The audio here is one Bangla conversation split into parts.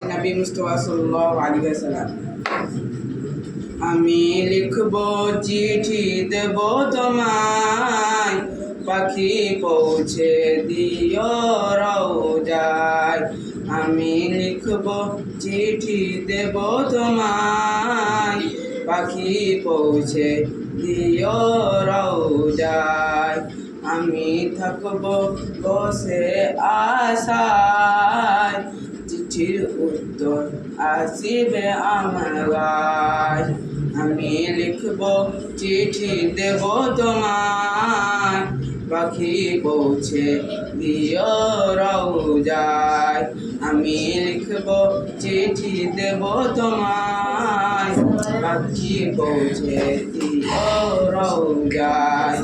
নবী মুস্তাফা সাল্লাল্লাহু আলাইহি ওয়াসাল্লাম। আমি লিখব চিঠি দেব তোমায়, পাখি পৌঁছে দিও রওজায়। আমি লিখব চিঠি দেব তোমায়, পাখি পৌঁছে দিও রওজায়। আমি থাকব বসে আশায়, চিঠির উত্তর আসিবে আমার গায়। আমি লিখব চিঠি দেব তোমায়, পাখি পৌঁছে দিও রওজায়। আমি লিখব চিঠি দেব তোমায়, পাখি পৌঁছে দিও রওজায়।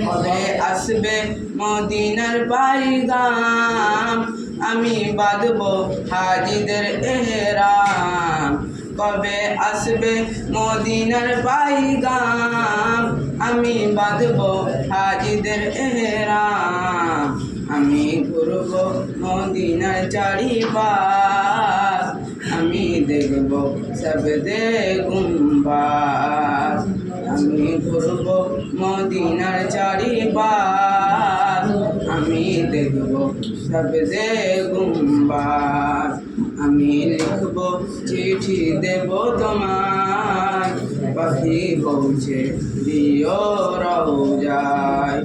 কবে আসবে মদিনার পাইগাম, আমি বাঁধব হাজিদের এহরাম। কবে আসবে মদিনার পাইগাম, আমি বাঁধব হাজিদের এহরাম। আমি ঘুরব মদিনার চারিপাশ, আমি দেখব সবদে গুম্বাদ। আমি ঘুরব মদিনার চারিপাশ, আমি দেখব সবদে গুম্বাদ। আমি লিখব চিঠি দেব তোমায়, পাখি পৌঁছে দিও রওজায়।